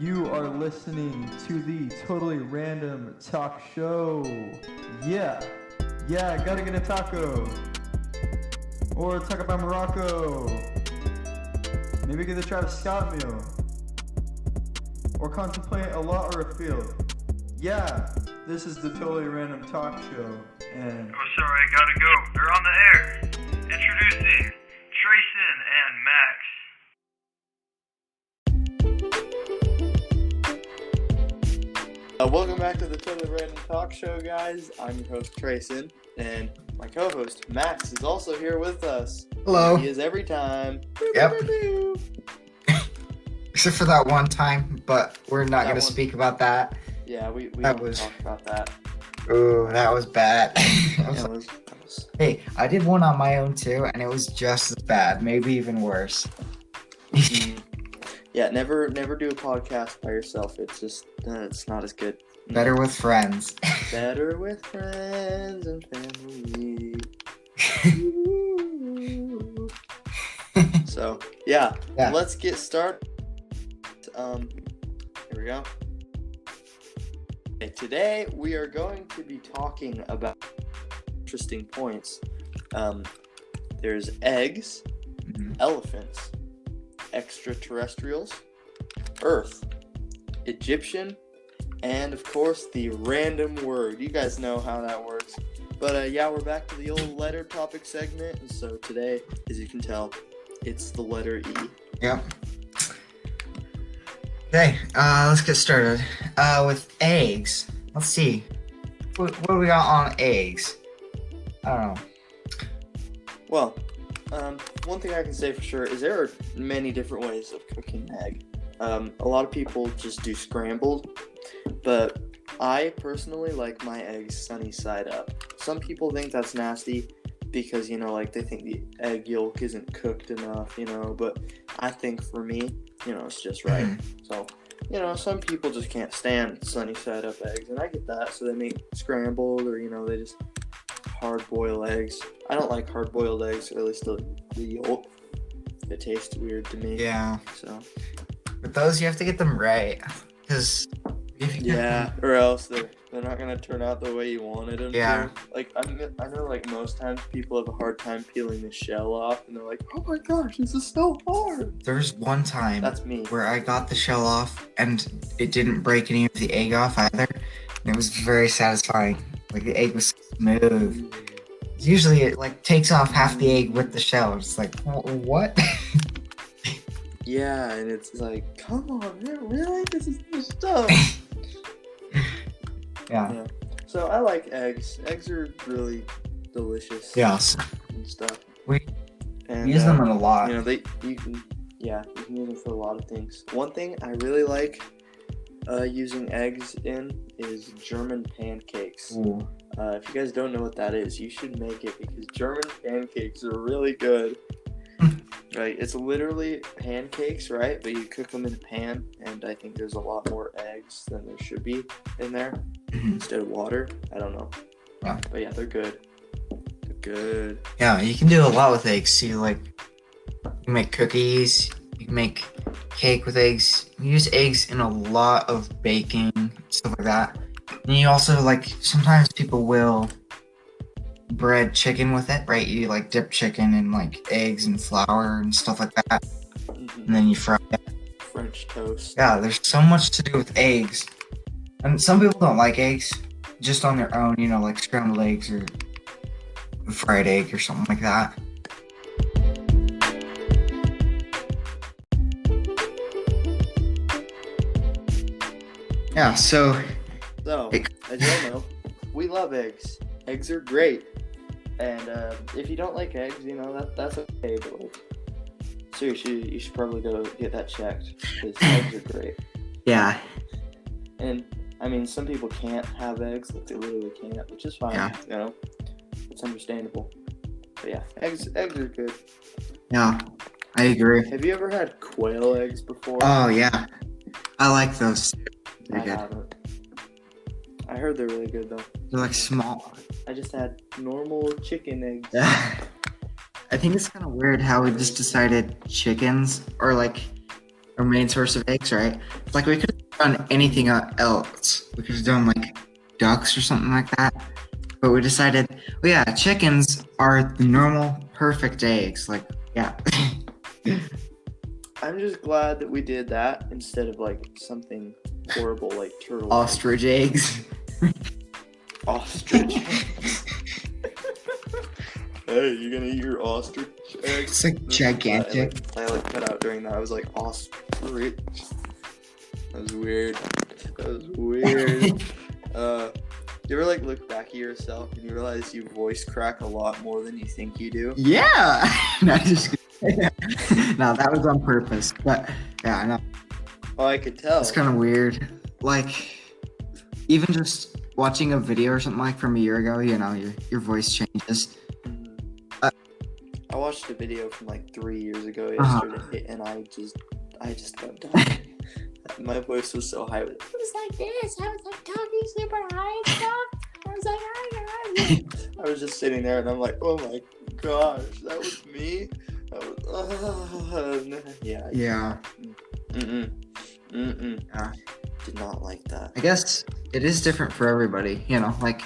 You are listening to the Totally Random Talk Show. Yeah, gotta get a taco. Or taco by Morocco. Maybe get the Travis Scott meal. Or contemplate a lot or a field. Yeah, this is the Totally Random Talk Show. And oh, sorry, I gotta go. They're on the air. Introducing Trayson and Max. Welcome back to the Totally Random Talk Show, guys. I'm your host, Trayson, and my co-host, Max, is also here with us. Hello. He is every time. Yep. Except for that one time, but we're not going to speak about that. Yeah, we That don't was- talk about that. Ooh, that was bad. That was- Hey, I did one on my own too, and it was just as bad, maybe even worse. Yeah, never do a podcast by yourself. It's just, it's not as good. Better with friends. Better with friends and family. So, yeah, let's get started. Here we go. Okay, today we are going to be talking about interesting points. There's eggs, elephants, extraterrestrials, Earth, Egyptian, and of course the random word. You guys know how that works. But yeah, we're back to the old letter topic segment. And so today, as you can tell, it's the letter E. Yep. Okay, let's get started. With eggs. Let's see. What do we got on eggs? I don't know. Well, one thing I can say for sure is there are many different ways of cooking an egg. A lot of people just do scrambled, but I personally like my eggs sunny side up. Some people think that's nasty because, they think the egg yolk isn't cooked enough, but I think for me, it's just right. So, some people just can't stand sunny side up eggs, and I get that, so they make scrambled or, they just hard boil eggs. I don't like hard boiled eggs, or at least the yolk. It tastes weird to me. Yeah. So. With those, you have to get them right. Because if you or else they're not gonna turn out the way you wanted them Yeah. to. Like I know, like most times people have a hard time peeling the shell off, and they're like, "Oh my gosh, this is so hard." There's one time That's me. where I got the shell off and it didn't break any of the egg off either. And it was very satisfying. Like the egg was smooth. Usually it takes off half the egg with the shell. It's like, what? Yeah, and it's like, come on, man, really? This is the stuff. Yeah. So I like eggs. Eggs are really delicious. Yes. And stuff. We and, use them a lot. you can use them for a lot of things. One thing I really like using eggs in is German pancakes. Ooh. If you guys don't know what that is, you should make it because German pancakes are really good. Right, it's literally pancakes, right? But you cook them in a pan, and I think there's a lot more eggs than there should be in there instead of water. I don't know. Yeah. But yeah, they're good. They're good. Yeah, you can do a lot with eggs. You can make cookies, you can make cake with eggs. You use eggs in a lot of baking, stuff like that. And you also sometimes people will bread chicken with it, right? You dip chicken in eggs and flour and stuff like that, and then you fry it. French toast. Yeah, there's so much to do with eggs, and some people don't like eggs just on their own, like scrambled eggs or a fried egg or something like that. Yeah, so as you all know, we love eggs. Eggs are great. And if you don't like eggs, that's okay. But seriously, you should probably go get that checked because eggs are great. yeah, And I mean, some people can't have eggs; they literally can't, which is fine. Yeah. It's understandable. But yeah, eggs are good. yeah, I agree. Have you ever had quail eggs before? Oh yeah, I like those. They're I good. haven't. I heard they're really good though. They're small. I just had normal chicken eggs. I think it's kind of weird how we just decided chickens, or our main source of eggs, right? Like we could have done anything else. We could have done like ducks or something like that. But we decided, well, yeah, chickens are the normal, perfect eggs. Like, yeah. I'm just glad that we did that instead of like something horrible like turtle. Ostrich eggs. Ostrich. Hey, you gonna eat your ostrich eggs? It's like gigantic. I like cut out during that. I was like ostrich. That was weird. You ever like look back at yourself and you realize you voice crack a lot more than you think you do? Yeah. No, no, that was on purpose. But yeah, I know. Oh, I could tell. It's kind of weird. Like, even just watching a video or something like from a year ago, you know, your voice changes. I watched a video from like 3 years ago yesterday, and I just got done. My voice was so high. It was like this. I was like talking super high and stuff. I was like, hi guys. I was just sitting there, and I'm like, oh my gosh, that was me. That was, yeah. Yeah. Yeah. Did not like that. I guess it is different for everybody, you know, like,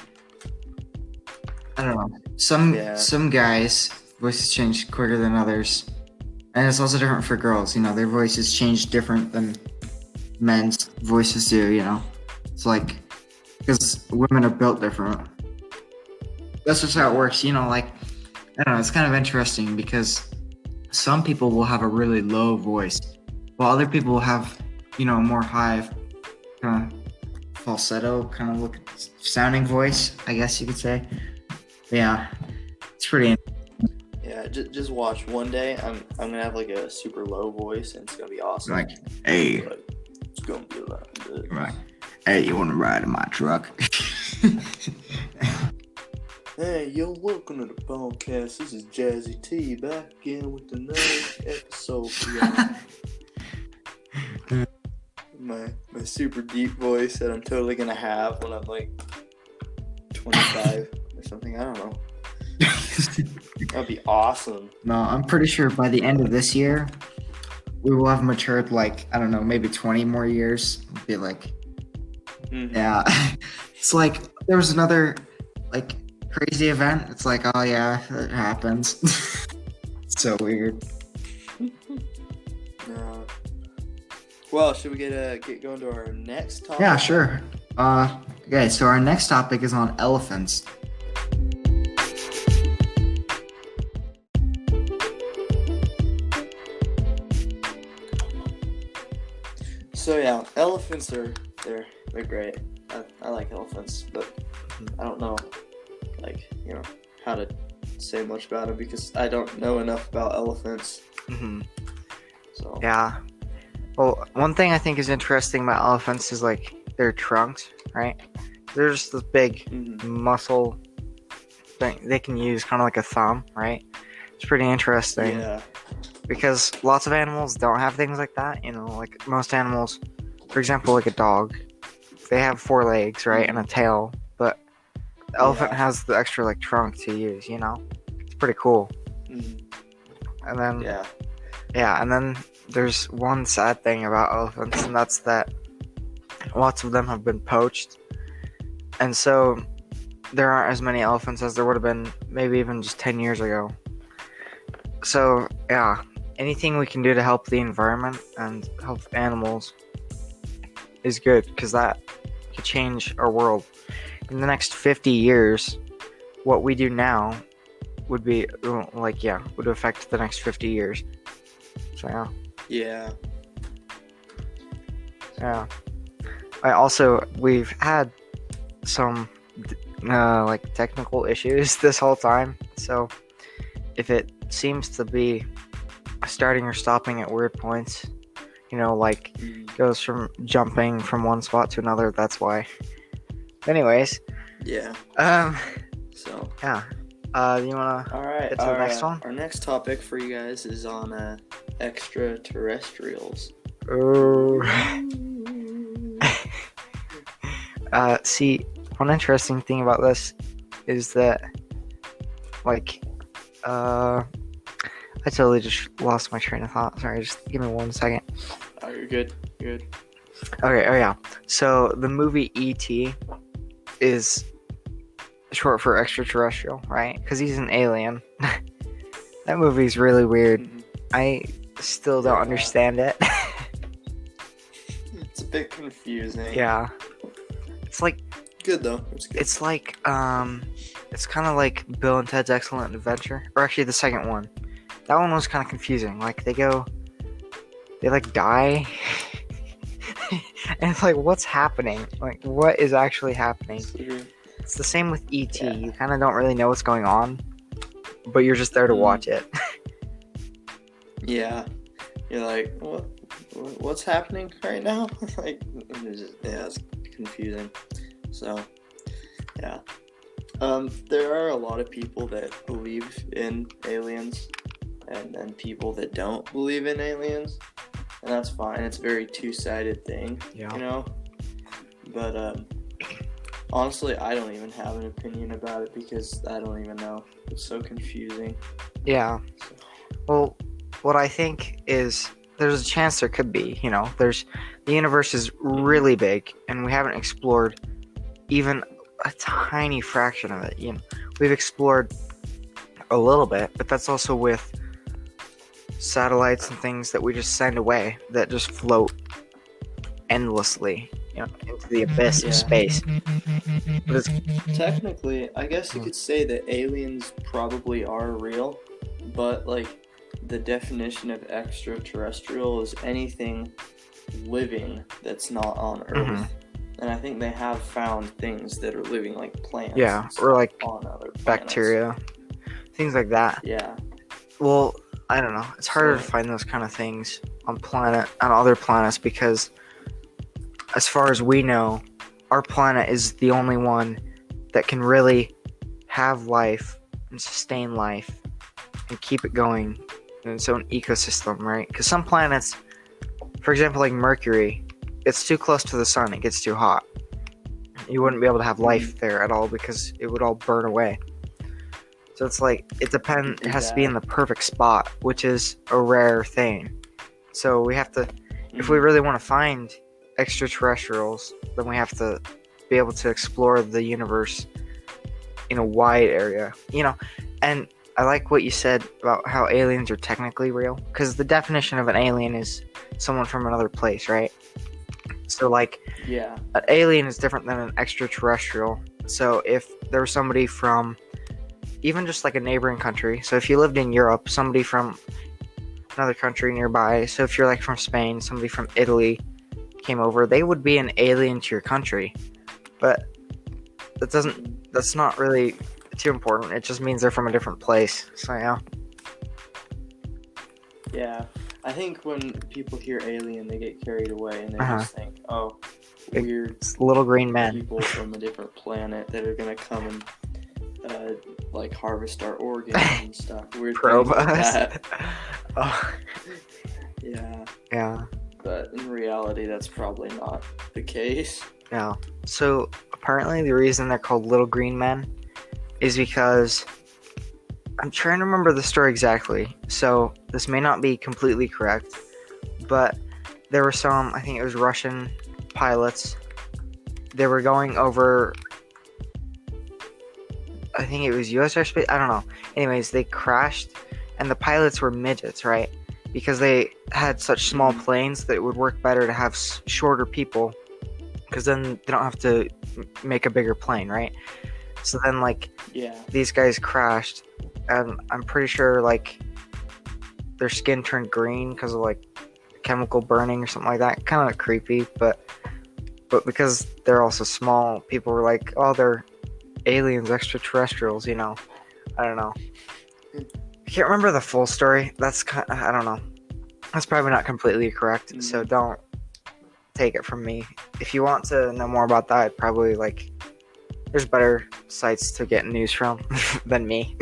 I don't know. Some guys' voices change quicker than others. And it's also different for girls, you know, their voices change different than men's voices do, you know. It's like, because women are built different. That's just how it works, you know, like, I don't know, it's kind of interesting because some people will have a really low voice, while other people will have, you know, a more high, kind of falsetto, kind of sounding voice, I guess you could say. But yeah, it's pretty interesting. Yeah, just watch. One day, I'm gonna have like a super low voice, and it's gonna be awesome. Like, hey, Like, it's gonna be like this. right. Hey, you want to ride in my truck? Hey, yo, welcome to the podcast. This is Jazzy T back again with another episode for y'all. my super deep voice that I'm totally gonna have when I'm like 25 or something. I don't know. That'd be awesome. No, I'm pretty sure by the end of this year, we will have matured like, I don't know, maybe 20 more years. It'll be like, yeah. It's like, there was another, like, crazy event. It's like, oh yeah, it happens. It's so weird. No. Well, should we get going to our next topic? Yeah, sure. Okay, so our next topic is on elephants. So yeah, elephants they're great. I like elephants, but I don't know, like, you know, how to say much about them because I don't know enough about elephants. Mm-hmm. So Yeah. Well, one thing I think is interesting about elephants is like their trunks, right? They're just this big muscle thing they can use, kind of like a thumb, right? It's pretty interesting. Yeah. Because lots of animals don't have things like that. You know, like most animals, for example, like a dog, they have 4 legs, right, and a tail. But the elephant has the extra like trunk to use. You know, it's pretty cool. Mhm. And then Yeah. and then there's one sad thing about elephants, and that's that lots of them have been poached, and so there aren't as many elephants as there would have been maybe even just 10 years ago. So yeah, anything we can do to help the environment and help animals is good, because that could change our world. In the next 50 years, what we do now would be would affect the next 50 years. So Yeah. yeah. We've had some like technical issues this whole time. So if it seems to be starting or stopping at weird points, you know, like goes from jumping from one spot to another, that's why. Anyways, Yeah. So. yeah. You wanna All right. get to the next one? Our next topic for you guys is on extraterrestrials. Oh. See, one interesting thing about this is that, like, I totally just lost my train of thought. Sorry, just give me 1 second. You're good. You're good. Okay, oh yeah. So the movie E.T. is short for extraterrestrial, right? Because he's an alien. That movie's really weird. Mhm. I still don't Yeah. understand it. It's a bit confusing. Yeah. It's like Good though. It's good. it's kind of like Bill and Ted's Excellent Adventure, or actually the second one. That one was kind of confusing. Like they like die, and it's like what's happening? Like what is actually happening? It's the same with E.T. Yeah. You kind of don't really know what's going on, but you're just there to watch it. Yeah. You're like, what's happening right now? Like, it's confusing. So, yeah. There are a lot of people that believe in aliens, and then people that don't believe in aliens, and that's fine. It's a very two-sided thing, Yeah. you know. But honestly, I don't even have an opinion about it because I don't even know. It's so confusing. Yeah. Well, what I think is there's a chance there could be, the universe is really big and we haven't explored even a tiny fraction of it. We've explored a little bit, but that's also with satellites and things that we just send away that just float endlessly, into the abyss Yeah. of space. But it's, Technically, I guess you could say that aliens probably are real, but like the definition of extraterrestrial is anything living that's not on Earth. Mhm. And I think they have found things that are living, like plants. yeah, and or like stuff on other planets. bacteria, things like that. Yeah. Well, I don't know. It's harder to So- find those kind of things on other planets because, as far as we know, our planet is the only one that can really have life and sustain life and keep it going in its own ecosystem, right? Because some planets, for example, like Mercury, it's too close to the sun, it gets too hot. You wouldn't be able to have life there at all because it would all burn away. So it's like, it has to be in the perfect spot, which is a rare thing. So we have to, if we really want to find extraterrestrials, then we have to be able to explore the universe in a wide area, and I like what you said about how aliens are technically real, because the definition of an alien is someone from another place, right? So like Yeah. an alien is different than an extraterrestrial. So if there was somebody from even just like a neighboring country, so if you lived in Europe, somebody from another country nearby, so if you're like from Spain, somebody from Italy came over, they would be an alien to your country. But that's not really too important. It just means they're from a different place. So yeah. Yeah. I think when people hear alien, they get carried away and they Uh-huh. just think, oh, It- weird It's little green men. people from a different planet that are gonna come and like harvest our organs and stuff. Weird Probe things like us. that. Oh, Yeah. yeah. But in reality, that's probably not the case. Yeah. So apparently the reason they're called little green men is because I'm trying to remember the story exactly. So this may not be completely correct, but there were some, I think it was Russian pilots. They were going over, I think it was US airspace, I don't know. Anyways, they crashed and the pilots were midgets, right? Because they had such small planes that it would work better to have shorter people, because then they don't have to make a bigger plane, right? So then like Yeah. these guys crashed, and I'm pretty sure like their skin turned green because of like chemical burning or something like that. Kind of creepy, but because they're also small, people were like, oh, they're aliens, extraterrestrials, I don't know. I can't remember the full story. I don't know. That's probably not completely correct, so don't take it from me. If you want to know more about that, I'd probably there's better sites to get news from than me.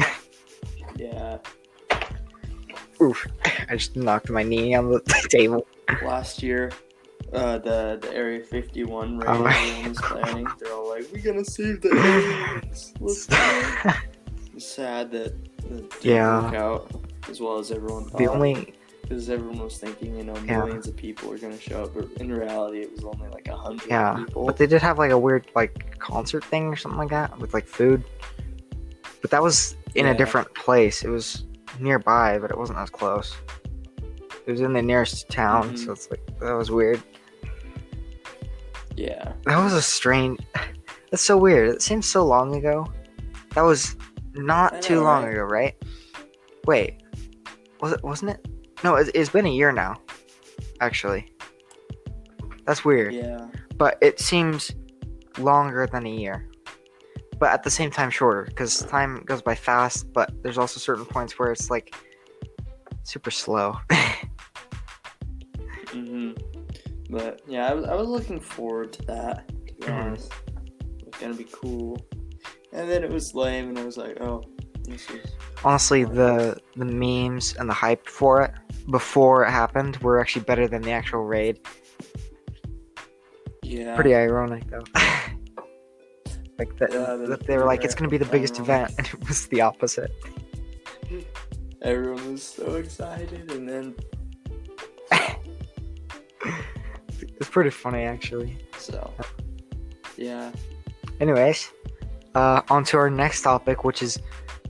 Yeah. Oof. I just knocked my knee on the table. Last year, the Area 51 raid everyone was planning. They're all like, "We're gonna save the aliens." Let's do it." It's sad that it didn't Yeah. work out as well as everyone thought. The only because everyone was thinking, Yeah. millions of people were gonna show up, but in reality, it was only like 100 Yeah, people. but they did have like a weird like concert thing or something like that with like food. But that was in a Yeah. different place. It was nearby, but it wasn't as close. It was in the nearest town, Mhm. so it's like that was weird. Yeah. That was a strange. That's so weird. It seems so long ago. That was I not know, too long right? ago, right? Wait, wasn't it? No, it's been a year now. Actually, that's weird. Yeah. But it seems longer than a year. But at the same time, shorter because time goes by fast. But there's also certain points where it's like super slow. But yeah, I was looking forward to that. To be Mhm. honest, it was gonna be cool. And then it was lame, and I was like, oh, this is. Honestly, the memes and the hype for it before it happened were actually better than the actual raid. Yeah. Pretty ironic though. Like that, Yeah, that they were like, it's gonna be the biggest ironic. event, and it was the opposite. Everyone was so excited, and then It's pretty funny actually. so. Yeah. Anyways, on to our next topic, which is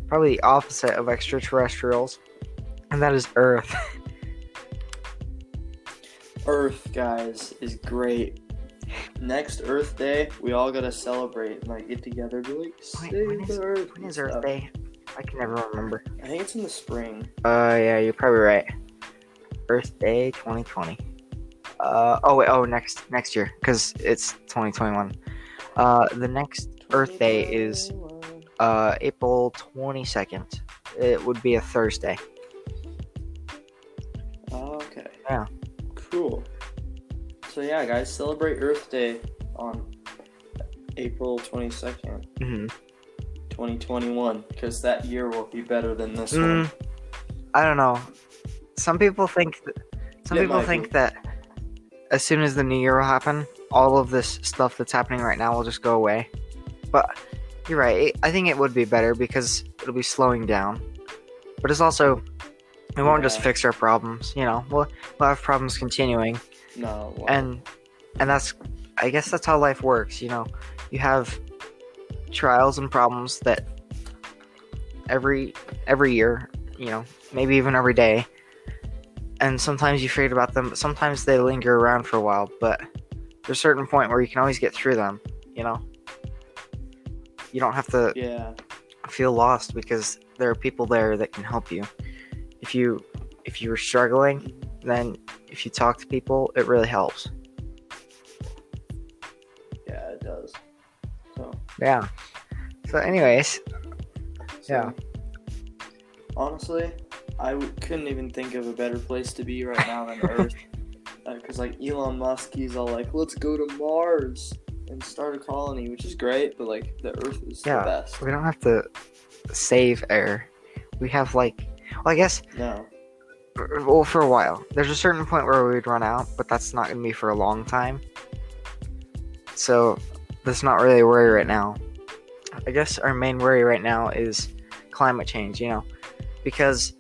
probably the opposite of extraterrestrials, and that is Earth. Earth, guys, is great. Next Earth Day, we all gotta celebrate and like get together, be like, save when is- the Earth. When and is Earth stuff. Day? I can never remember. I think it's in the spring. Yeah, you're probably right. Earth Day 2020. Next year, because it's 2021. The next Earth Day is April 22nd. It would be a Thursday. Oh, okay. Yeah. Cool. So yeah, guys, celebrate Earth Day on April 22nd, Mm-hmm. 2021, because that year will be better than this one. I don't know. Some people think It might be. that as soon as the new year will happen, all of this stuff that's happening right now will just go away. But you're right. I think it would be better because it'll be slowing down. But it's also it won't just Yeah. fix our problems. We'll have problems continuing, No. Well, and that's I guess that's how life works. You have trials and problems that every year, maybe even every day. And sometimes you forget about them, but sometimes they linger around for a while. But there's a certain point where you can always get through them, You don't have to yeah. feel lost because there are people there that can help you. If you're struggling, then if you talk to people, it really helps. Yeah, it does. So. Yeah. So anyways, yeah. Honestly, I couldn't even think of a better place to be right now than Earth. Because like Elon Musk, he's all like, let's go to Mars and start a colony, which is great, but like the Earth is the best. we don't have to save air. We have I guess, No. well, for a while. There's a certain point where we'd run out, but that's not going to be for a long time. So that's not really a worry right now. I guess our main worry right now is climate change, because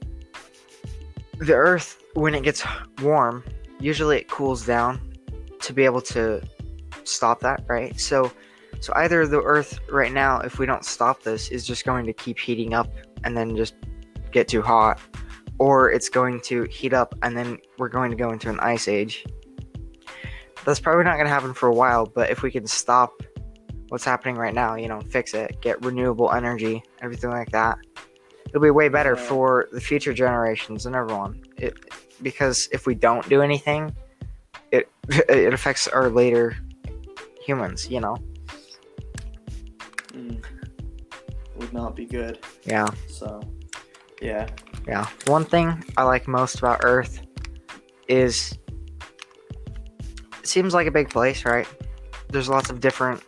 the Earth, when it gets warm, usually it cools down to be able to stop that, right? So either the Earth right now, if we don't stop this, is just going to keep heating up and then just get too hot, or it's going to heat up and then we're going to go into an ice age. That's probably not going to happen for a while, but if we can stop what's happening right now, fix it, get renewable energy, everything like that, it'll be way better Yeah. for the future generations and everyone. Because if we don't do anything, it affects our later humans, Would not be good. Yeah. So, yeah. Yeah. One thing I like most about Earth is it seems like a big place, right? There's lots of different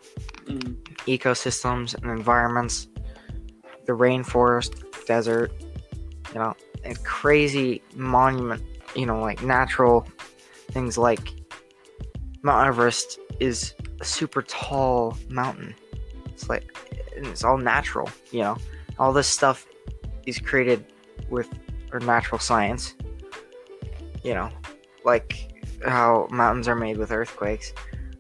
Mm. ecosystems and environments. The rainforest, desert, and crazy monument, like natural things like Mount Everest is a super tall mountain. It's all natural, All this stuff is created with our natural science. you know, like how mountains are made with earthquakes.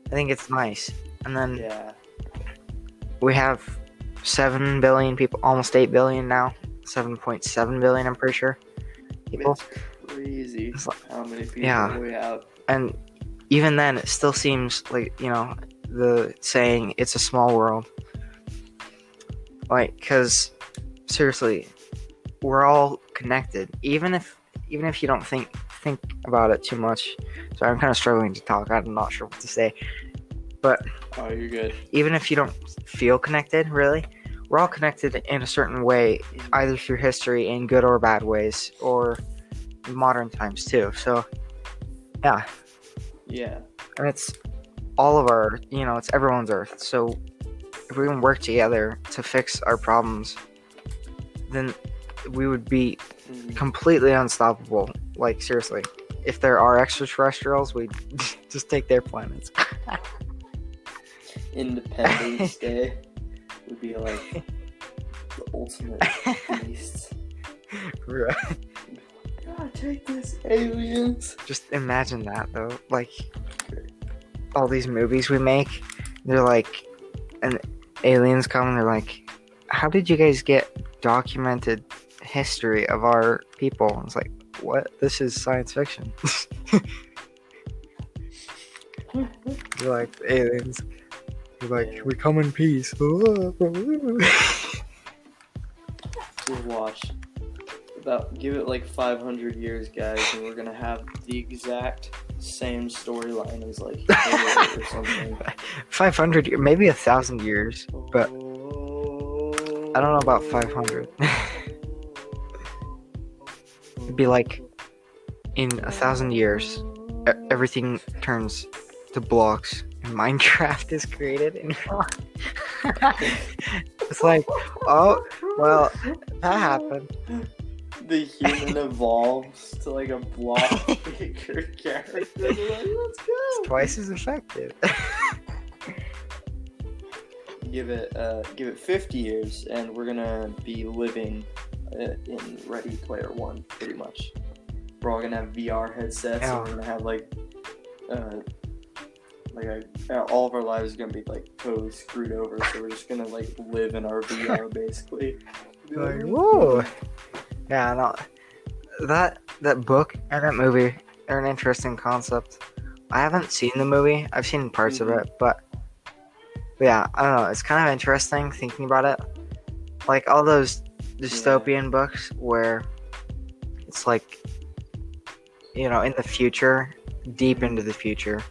I think it's nice. And then Yeah. we have 7 billion people, almost 8 billion now, 7.7 billion, I'm pretty sure. People. It's crazy It's like- how many people yeah. we have. And even then, it still seems like, you know, the saying, it's a small world. Like, because, seriously, we're all connected. Even if you don't think about it too much. Sorry, I'm kind of struggling to talk. I'm not sure what to say. But Oh, you're good. even if you don't feel connected, really, we're all connected in a certain way, either through history in good or bad ways, or in modern times too. So, yeah, Yeah. and it's all of our, you know, it's everyone's Earth. So, if we can work together to fix our problems, then we would be Mhm. completely unstoppable. Like, seriously, if there are extraterrestrials, we just take their planets. Independence Day would be like the ultimate beast. Right. God, take this, aliens. Just imagine that, though. Like, all these movies we make, they're like, and aliens come and they're like, how did you guys get documented history of our people? And it's like, what? This is science fiction. You're like, aliens. You're like, we come in peace. Just watch. Give it like 500 years, guys, and we're gonna have the exact same storyline as like Halo or something. 500, maybe 1,000 years, but I don't know about 500. It'd be like, in 1,000 years, everything turns to blocks and Minecraft is created. And it's like, oh, well, that happened. The human evolves to like a block bigger character. They're like, let's go. It's twice as effective. Give it 50 years, and we're gonna be living in Ready Player One, pretty much. We're all gonna have VR headsets, Yeah. and we're gonna have all of our lives are gonna be like totally screwed over. So we're just gonna like live in our VR basically. Be Like, whoa. Yeah, no, that book and that movie are an interesting concept. I haven't seen the movie. I've seen parts of it, but yeah, I don't know. It's kind of interesting thinking about it. Like all those dystopian books where it's like, you know, in the future, deep into the future,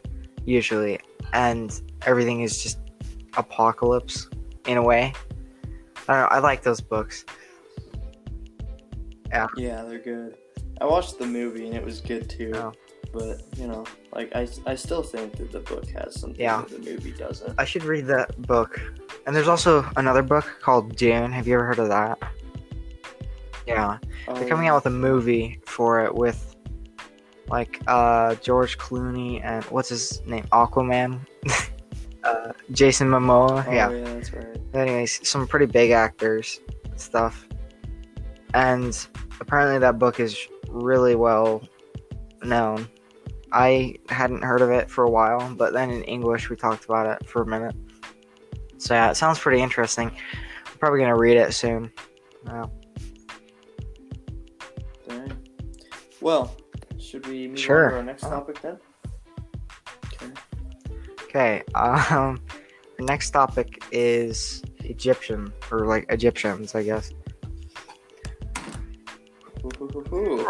usually, and everything is just apocalypse in a way. I don't know. I like those books. Yeah, they're good. I watched the movie and it was good too. Oh. But you know, like I still think that the book has something Yeah. that the movie doesn't. I should read that book. And there's also another book called Dune. Have you ever heard of that? Yeah. They're coming out with a movie for it with like George Clooney and what's his name? Aquaman. Jason Momoa. Oh, Yeah. yeah, that's right. Anyways, some pretty big actors and stuff. And apparently that book is really well known. I hadn't heard of it for a while, but then in English we talked about it for a minute. So yeah, it sounds pretty interesting. I'm probably gonna read it soon. Wow. Dang. Well, should we move Sure. on to our next topic then? Okay. Okay, the next topic is Egyptian, or like Egyptians, I guess. Ooh.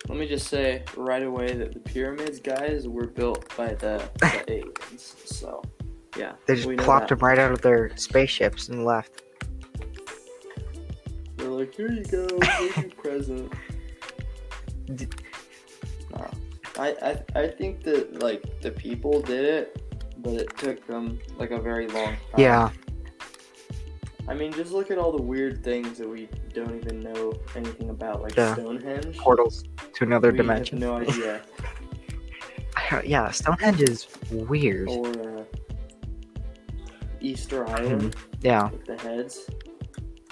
Let me just say right away that the pyramids, guys, were built by the aliens. So, yeah. They just we know plopped that. them right out of their spaceships and left. They're like, here you go, here's your present. D- No. I think that, like, the people did it, but it took them, like, a very long time. Yeah, I mean, just look at all the weird things that we don't even know anything about, like Yeah. Stonehenge. portals to another we dimension. have no idea. Yeah, Stonehenge is weird. Or Easter Island Yeah, with the heads.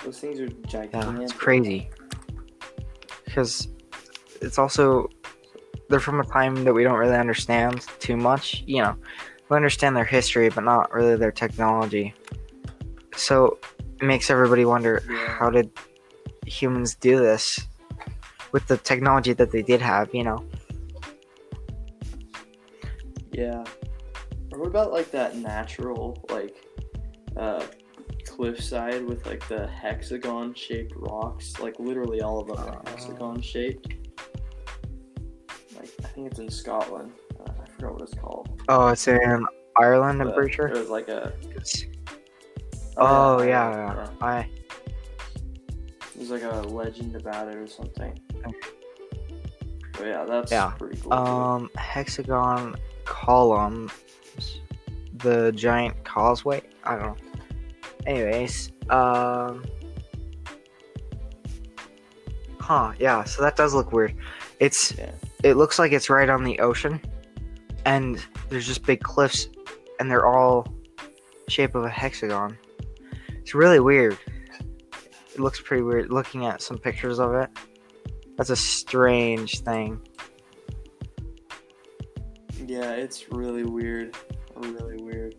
Those things are yeah, gigantic. it's crazy. Because it's also they're from a time that we don't really understand too much. You know, we understand their history, but not really their technology. So it makes everybody wonder, Yeah. how did humans do this with the technology that they did have? You know. Yeah. Or what about like that natural like cliffside with like the hexagon shaped rocks? Like literally all of them are hexagon shaped. Like I think it's in Scotland. I forgot what it's called. Oh, it's in Ireland, I'm But pretty sure. It was like a. Oh yeah. yeah. There's like a legend about it or something. But yeah, that's Yeah. pretty cool. too. Hexagon columns, the giant causeway. I don't know. Anyways, yeah. So that does look weird. Yeah. It looks like it's right on the ocean, and there's just big cliffs, and they're all shape of a hexagon. It's really weird. It looks pretty weird looking at some pictures of it. That's a strange thing. Yeah, it's really weird. Really weird.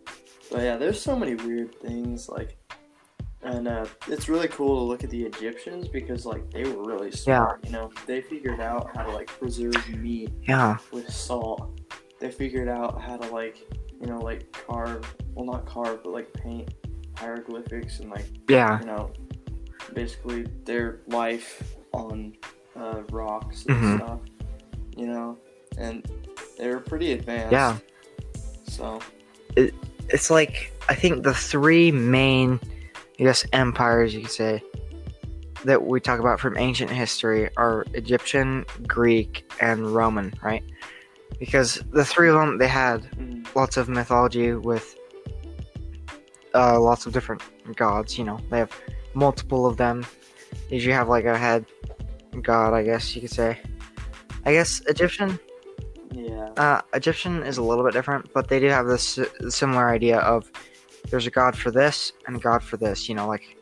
But yeah, there's so many weird things, like, and it's really cool to look at the Egyptians because, like, they were really smart, you know? They figured out how to, like, preserve meat Yeah. with salt. They figured out how to, like, you know, like, not carve, but, like, paint hieroglyphics and, like, Yeah. you know, basically their life on rocks and Mhm. stuff, you know? And they were pretty advanced. Yeah. So, It's like, I think the three main, I guess, empires, you could say, that we talk about from ancient history are Egyptian, Greek, and Roman, right? Because the three of them, they had lots of mythology with lots of different gods, you know. They have multiple of them. They usually have like a head god, I guess you could say. I guess Egyptian is a little bit different, but they do have this similar idea of there's a god for this and a god for this, you know, like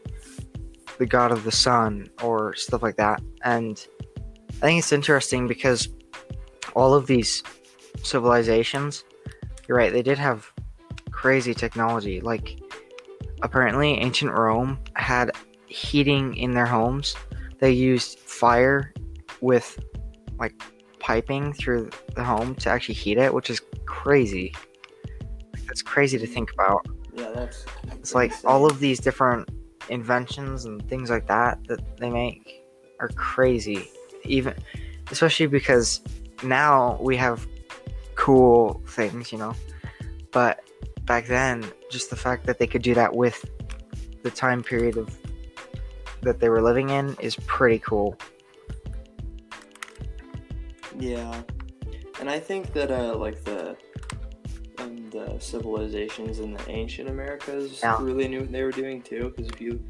the god of the sun or stuff like that. And I think it's interesting because all of these civilizations, you're right, they did have crazy technology. Like, apparently ancient Rome had heating in their homes. They used fire with like piping through the home to actually heat it, which is crazy. Like, that's crazy to think about. yeah, that's It's like insane. all of these different inventions and things like that they make are crazy. Even especially because now we have cool things, you know. But back then, just the fact that they could do that with the time period of that they were living in is pretty cool. Yeah, and I think that like the civilizations in the ancient Americas Yeah. really knew what they were doing too. Because if you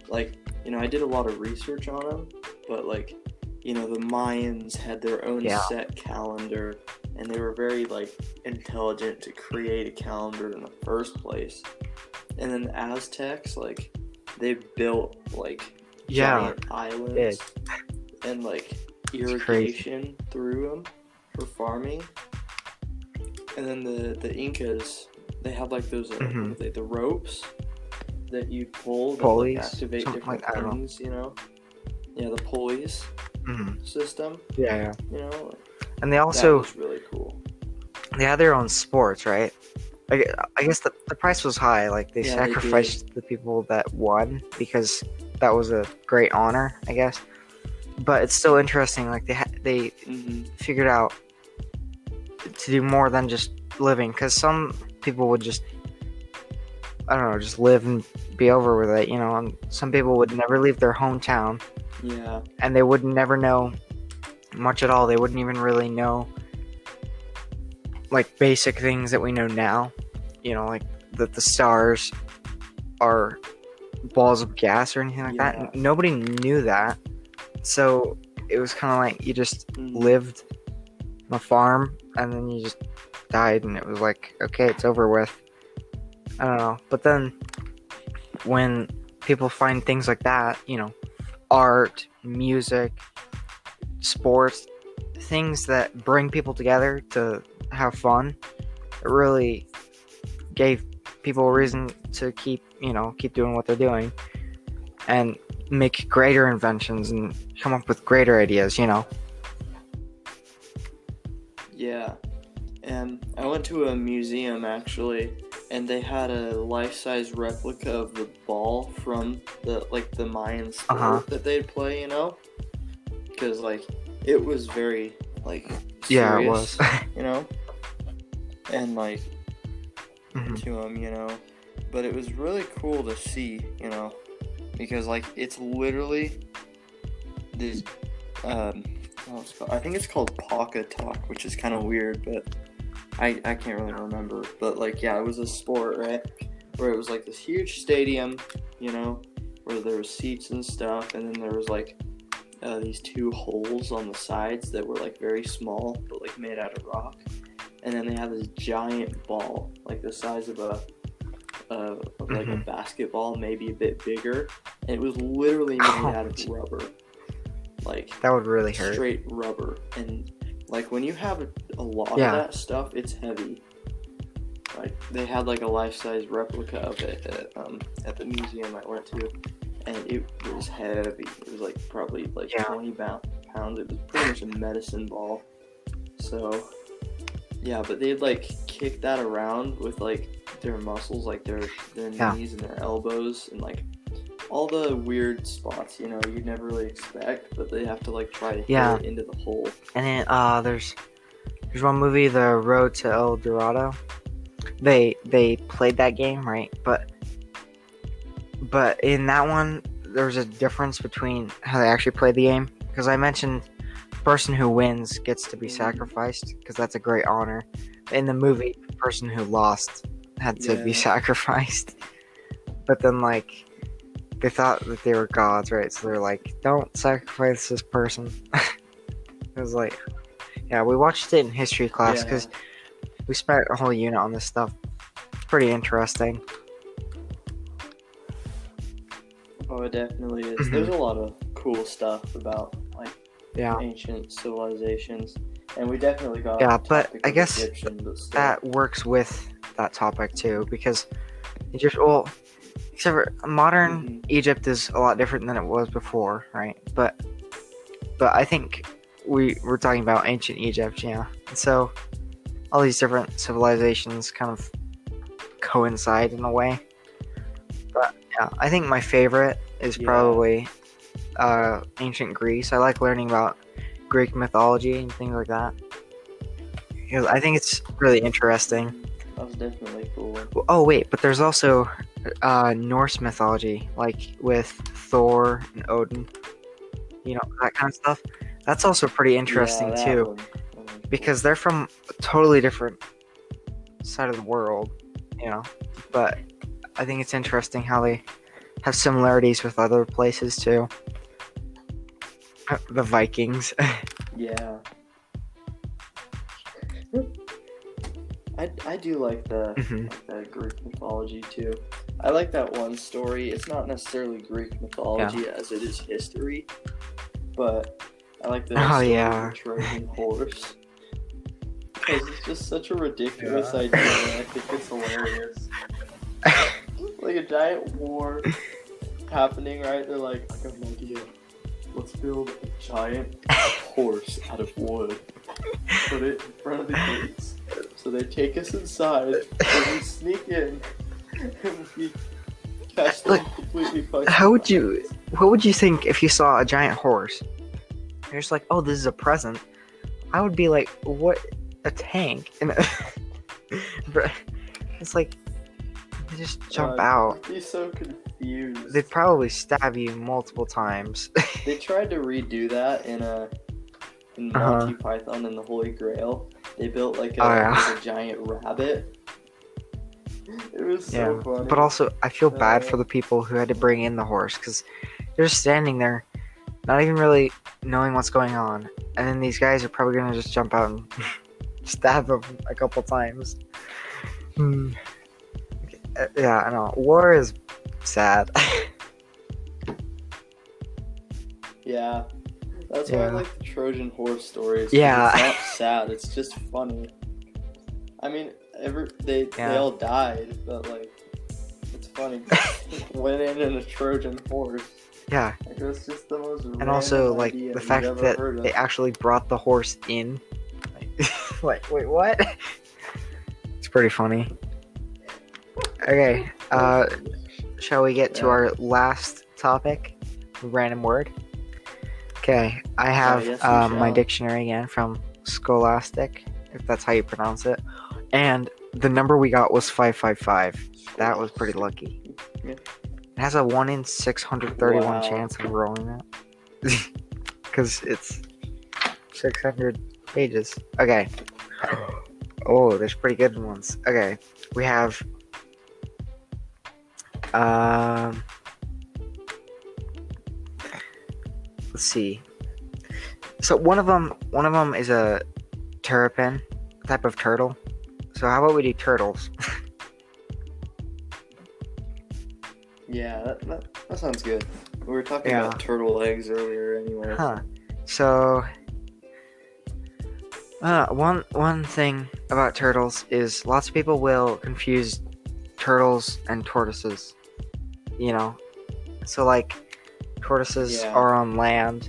like, you know, I did a lot of research on them, but like, you know, the Mayans had their own Yeah. set calendar, and they were very like intelligent to create a calendar in the first place. And then the Aztecs, like, they built like giant islands and like irrigation through them for farming. And then the Incas, they had like those Mhm. the ropes that you pull that Pulleys, like, activate something different like that, I don't know. things, you know. Yeah, the pulleys system, Yeah. you know. And they That also was really cool. they had their own sports, right? I guess the price was high. Like, they Yeah, they sacrificed the people that won because that was a great honor, I guess. But it's still interesting. Like, they hmm figured out to do more than just living, because some people would just, I don't know, just live and be over with it, you know. And some people would never leave their hometown, Yeah, and they would never know much at all. They wouldn't even really know like basic things that we know now, you know, like that the stars are balls of gas or anything like Yeah. that. Nobody knew that, so it was kind of like you just Mhm. lived on a farm and then you just died, and it was like, okay, it's over with. I don't know. But then when people find things like that, you know, art, music, sports, things that bring people together to have fun. It really gave people a reason to keep doing what they're doing and make greater inventions and come up with greater ideas, Yeah. And I went to a museum actually, and they had a life-size replica of the ball from the Mayan sport that they'd play, because it was very serious, Yeah, it was. and Mhm. to them, but it was really cool to see, because it's literally this what's it called? I think it's called Pawcatuck, which is kind of weird, but I can't really remember. But it was a sport, right, where it was this huge stadium, where there were seats and stuff, and then there was these two holes on the sides that were very small but made out of rock, and then they had this giant ball the size of a basketball, maybe a bit bigger, and it was literally made out of rubber, That would really hurt. straight rubber. And when you have a lot Yeah. of that stuff, it's heavy. They had a life-size replica of it at the museum I went to, and it was heavy. It was probably 20 pounds. It was pretty much a medicine ball. So yeah, but they'd kick that around with their muscles, their Yeah. knees and their elbows, and all the weird spots, you'd never really expect, but they have to try to hit Yeah. it into the hole. And then there's one movie, The Road to El Dorado. They played that game, right? But in that one, there's a difference between how they actually played the game. Because I mentioned the person who wins gets to be sacrificed, because that's a great honor. In the movie, the person who lost had to be Yeah. sacrificed. But then they thought that they were gods, right? So they're don't sacrifice this person. It was yeah, we watched it in history class Yeah. because we spent a whole unit on this stuff. It's pretty interesting. Oh, it definitely is. Mhm. There's a lot of cool stuff about Yeah. ancient civilizations, and we definitely got Yeah, off the but topic I of guess Egyptian, but still. That works with that topic too, because except for modern Mhm. Egypt is a lot different than it was before, right? But I think we're talking about ancient Egypt, yeah. And so all these different civilizations kind of coincide in a way. But yeah, I think my favorite is Yeah. probably ancient Greece. I like learning about Greek mythology and things like that, because I think it's really interesting. That was definitely cool. Oh wait, but there's also Norse mythology, with Thor and Odin, that kind of stuff. That's also pretty interesting Yeah, that too, one. That one's cool. because they're from a totally different side of the world, but I think it's interesting how they have similarities with other places too. The Vikings. Yeah. I do like the Mhm. the Greek mythology too. I like that one story. It's not necessarily Greek mythology as it is history, but I like the Oh, story yeah. of the Trojan horse. Because it's just such a ridiculous idea, and I think it's hilarious. A giant war happening, right? They're like, I got an idea. Let's build a giant horse out of wood. Put it in front of the gates. So they take us inside, and we sneak in, and we catch them completely fucked. What would you think if you saw a giant horse? You're just oh, this is a present. I would be like, what? A tank? And it's they just jump out. I'd be so confused. They'd probably stab you multiple times. They tried to redo that in Monty Python and the Holy Grail. They built a giant rabbit. It was so funny. But also, I feel bad for the people who had to bring in the horse, because they're just standing there, not even really knowing what's going on, and then these guys are probably gonna just jump out and stab them a couple times. Yeah, I know. War is sad. Yeah. That's why I Yeah. like the Trojan horse stories. 'cause Yeah. It's not sad. It's just funny. I mean, they Yeah. all died, but like, it's funny. Went in a Trojan horse. Yeah. Like, it was just the most. And also, like, the fact that they actually brought the horse in. Like, wait, what? It's pretty funny. Okay, shall we get to our last topic? Random word. Okay, I have yes, we my shall. dictionary again from Scholastic, if that's how you pronounce it. And the number we got was 555. That was pretty lucky. Yeah. It has a 1 in 631 Wow. chance of rolling it. Because it's 600 pages. Okay. Oh, there's pretty good ones. Okay. We have let's see. So one of them is a terrapin type of turtle. So how about we do turtles? Yeah, that sounds good. We were talking Yeah. about turtle eggs earlier, anyway. Huh. So one thing about turtles is lots of people will confuse turtles and tortoises. You know, so like tortoises Yeah. are on land,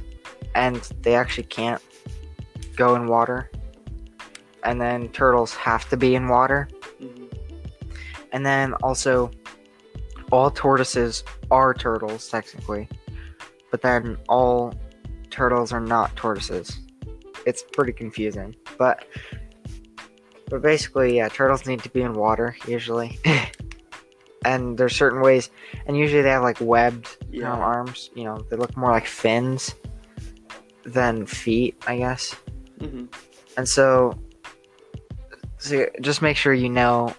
and they actually can't go in water. And then turtles have to be in water. Mhm. And then also, all tortoises are turtles, technically. But then all turtles are not tortoises. It's pretty confusing. But basically, yeah, turtles need to be in water, usually. And there's certain ways, and usually they have like webbed Yeah. arms. You know, they look more like fins than feet, I guess. Mhm. And so just make sure you know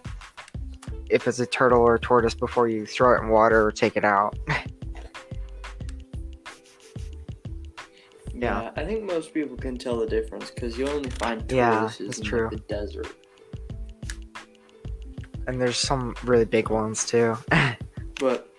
if it's a turtle or a tortoise before you throw it in water or take it out. Yeah, I think most people can tell the difference because you only find Yeah, tortoises that's in true. like, the desert. And there's some really big ones too. But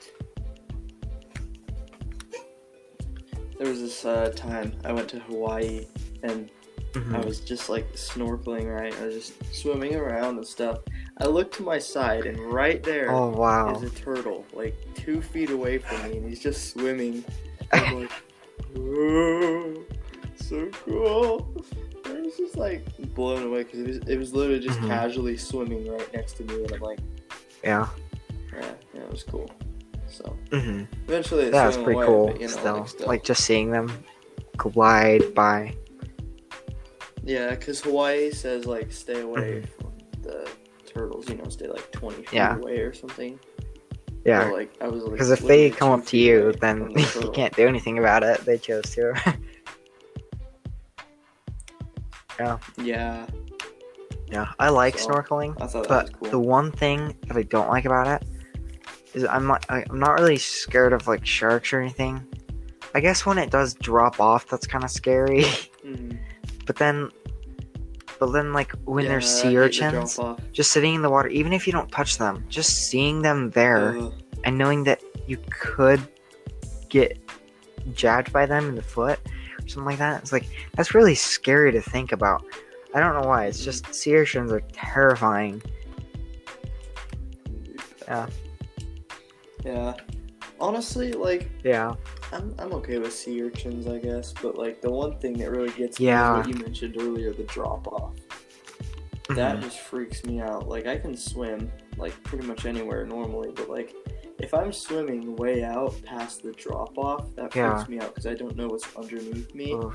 there was this time I went to Hawaii and Mhm. I was just like snorkeling, right? I was just swimming around and stuff. I looked to my side and right there Oh wow. is a turtle, like 2 feet away from me, and he's just swimming. I'm like, whoa, so cool. And I was just like blown away because it was literally just Mhm. casually swimming right next to me, and I'm like, Yeah. yeah, it was cool. So hmm eventually it That was swam pretty away, cool. but, you know, still, still. like just seeing them glide by. Yeah, because Hawaii says like stay away from the turtles, you know, stay like 20 feet Yeah. away or something. Yeah. So, like, I was like, Because if they literally come 2 up to feet you, away then from the you turtle. can't do anything about it. They chose to. Yeah, Yeah, I like So, snorkeling, I thought that but was cool. the one thing that I don't like about it is I'm not really scared of like sharks or anything. I guess when it does drop off, that's kind of scary. Mhm. But then like when Yeah, there's I sea hate the urchins drop-off. just sitting in the water, even if you don't touch them, just seeing them there Ugh. and knowing that you could get jabbed by them in the foot or something like that, it's like that's really scary to think about. I don't know why. It's just sea urchins are terrifying. Yeah. Yeah. Honestly, like, Yeah. I'm okay with sea urchins, I guess, but like the one thing that really gets me Yeah. is what you mentioned earlier, the drop off. That Mhm. just freaks me out. Like, I can swim like pretty much anywhere normally, but like if I'm swimming way out past the drop off, that Yeah. freaks me out because I don't know what's underneath me. Oof.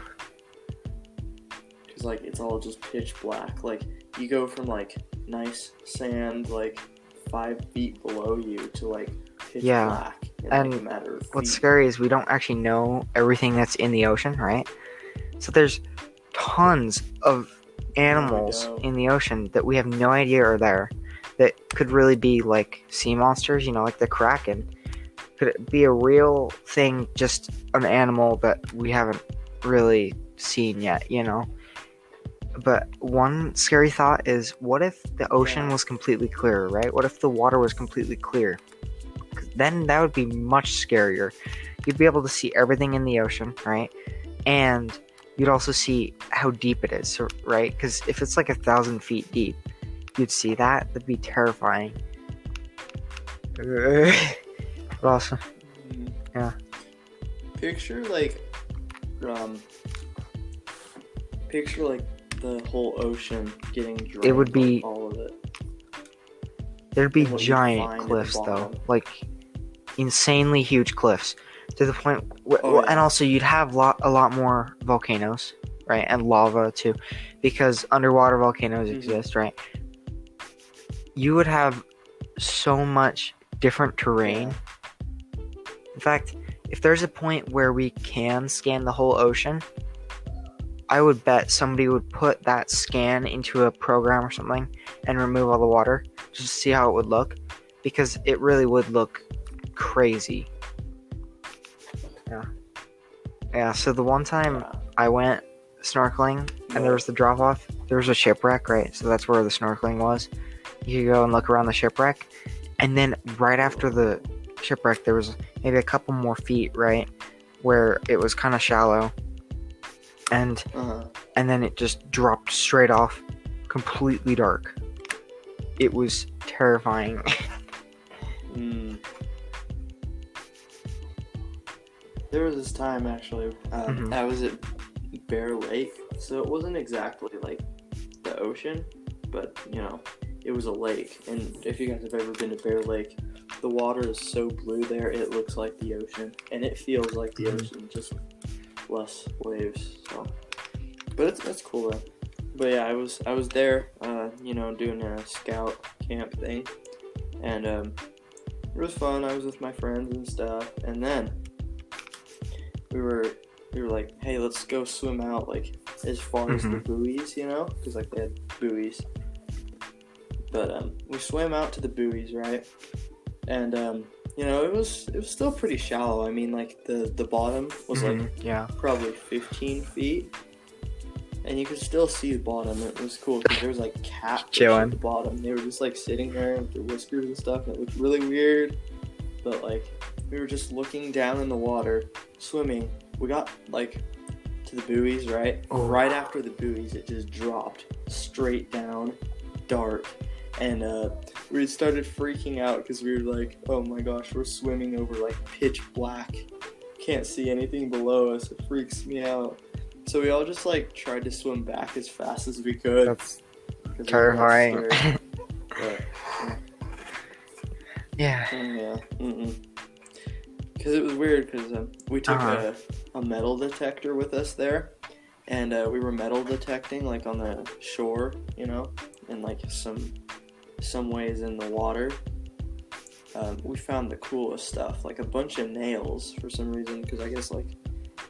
Because like it's all just pitch black. Like you go from like nice sand like 5 feet below you to like pitch Yeah. black in And like a matter of What's feet. scary is we don't actually know everything that's in the ocean, right? So there's tons of animals don't. in the ocean that we have no idea are there that could really be like sea monsters, you know, like the Kraken. Could it be a real thing, just an animal that we haven't really seen yet, you know? But one scary thought is, what if the ocean Yeah. was completely clear, right? What if the water was completely clear? 'Cause then that would be much scarier. You'd be able to see everything in the ocean, right? and you'd also see how deep it is, so, right? Because if it's like 1,000 feet deep, you'd see that. That'd be terrifying. But also, yeah. Picture like the whole ocean getting drowned. It would be- like, all of it. There'd be And what you'd giant find at the cliffs, though. bottom. Like, insanely huge cliffs. To the point... Oh, yeah. And also, you'd have a lot more volcanoes, right? And lava, too. Because underwater volcanoes Mhm. exist, right? You would have so much different terrain. Yeah. In fact, if there's a point where we can scan the whole ocean, I would bet somebody would put that scan into a program or something and remove all the water just to see how it would look, because it really would look crazy. Yeah, so the one time Yeah. I went snorkeling and there was the drop off, there was a shipwreck, right? So that's where the snorkeling was. You could go and look around the shipwreck, and then right after the shipwreck there was maybe a couple more feet, right, where it was kind of shallow, and Uh-huh. and then it just dropped straight off, completely dark. It was terrifying. Mm. There was this time actually. Mhm. I was at Bear Lake, so it wasn't exactly like the ocean, but you know, it was a lake. And if you guys have ever been to Bear Lake, the water is so blue there, it looks like the ocean, and it feels like the ocean, just less waves. So, but it's cool though. But yeah, I was there, you know, doing a scout camp thing, and it was fun. I was with my friends and stuff, and then we were like, hey, let's go swim out like as far as the buoys, you know, because like they had buoys. But we swam out to the buoys, right? And you know, it was still pretty shallow. I mean, like the bottom was like Yeah. probably 15 feet, and you could still see the bottom. It was cool because there was like catfish Chilling. at the bottom. They were just like sitting there with their whiskers and stuff, and it looked really weird. But like we were just looking down in the water, swimming. We got like to the buoys, right? Oh. Right after the buoys, it just dropped straight down, dark, and we started freaking out because we were like, oh my gosh, we're swimming over like pitch black, can't see anything below us. It freaks me out. So we all just like tried to swim back as fast as we could. That's 'cause we were all terrifying. scared. But, Yeah. yeah. Because it was weird because we took a metal detector with us there, and we were metal detecting like on the shore, you know, and like some ways in the water. We found the coolest stuff, like a bunch of nails for some reason, because I guess like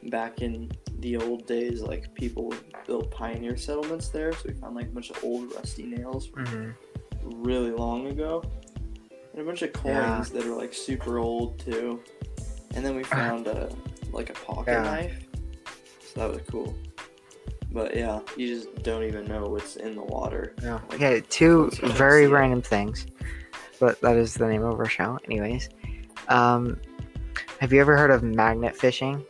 back in the old days, like people built pioneer settlements there, so we found like a bunch of old rusty nails from really long ago, and a bunch of coins that are like super old too. And then we found like a pocket knife, so that was cool. But yeah, you just don't even know what's in the water. Yeah. Like, Okay, two once you very see it. random things, but that is the name of our show. Anyways, have you ever heard of magnet fishing?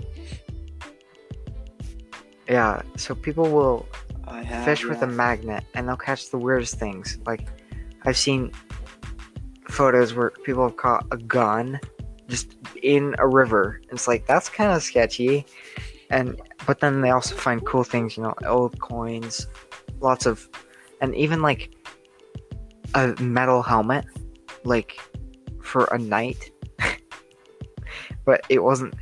Yeah, so people will I have, fish with a magnet and they'll catch the weirdest things. Like, I've seen photos where people have caught a gun just in a river. It's like, that's kind of sketchy. But then they also find cool things, you know, old coins, lots of, and even like a metal helmet, like for a knight. But it wasn't,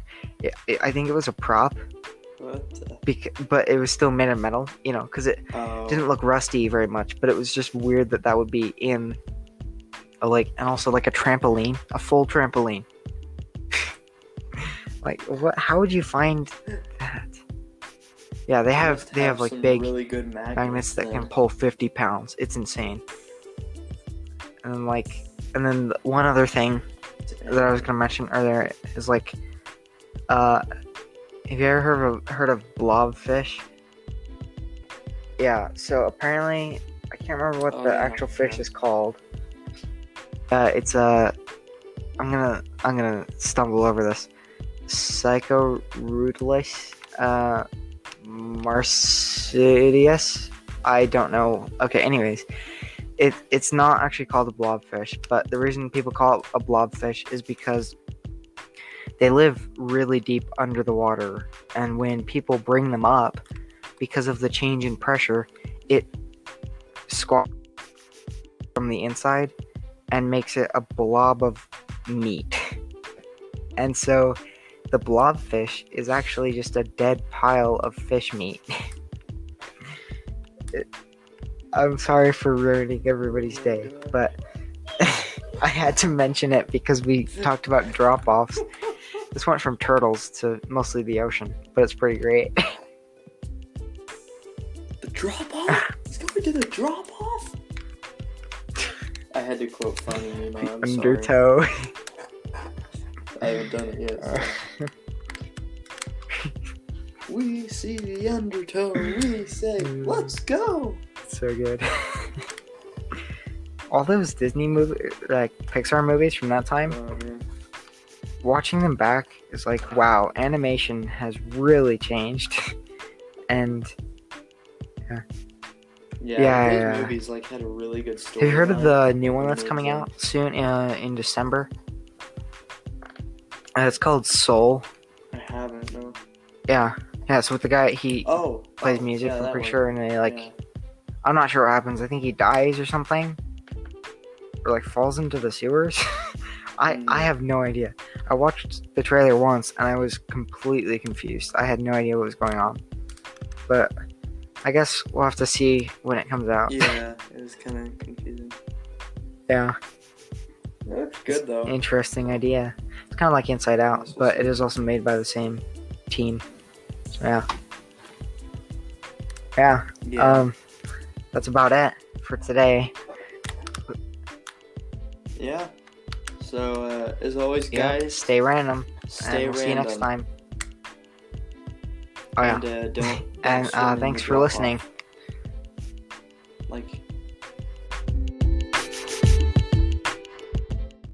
I think it was a prop, but it was still made of metal, you know, because it didn't look rusty very much, but it was just weird that would be in a, like, and also like a trampoline, a full trampoline. Like, what? How would you find that? Yeah, they have like some big really good magnets that then. can pull 50 pounds. It's insane. And then one other thing that I was gonna mention earlier is like, have you ever heard of blobfish? Yeah. So apparently, I can't remember what the actual fish is called. It's I'm gonna stumble over this. Psychorudlis. Marsidius. I don't know. Okay, anyways, it's not actually called a blobfish, but the reason people call it a blobfish is because they live really deep under the water, and when people bring them up, because of the change in pressure, it squashes from the inside and makes it a blob of meat. And so the blobfish is actually just a dead pile of fish meat. I'm sorry for ruining everybody's day, but I had to mention it because we talked about drop-offs. This went from turtles to mostly the ocean, but it's pretty great. The drop off? Let's go to the drop off. I had to quote Finding Nemo. I'm sorry. Undertow. I haven't done it yet. So. We see the undertow. We say, "Let's go." So good. All those Disney movies, like Pixar movies from that time, Oh, man. watching them back is like, wow, animation has really changed. And Yeah, those yeah. movies like had a really good story. have you heard of the new one that's Really coming good. out soon in December? It's called Soul. I haven't. No. Yeah, it's with the guy, he Oh. plays music, yeah, I'm that pretty one. sure, and they like, Yeah. I'm not sure what happens. I think he dies or something, or like falls into the sewers. I have no idea. I watched the trailer once and I was completely confused. I had no idea what was going on. But I guess we'll have to see when it comes out. Yeah, it was kind of confusing. Yeah, It looks good though. interesting idea. It's kind of like Inside Out, but it is also made by the same team. So yeah. Yeah. That's about it for today. Yeah. So as always, Yeah, guys, stay random, stay and we'll random. see you next time. Oh yeah, And don't and swim in thanks the for drop-off. listening. Like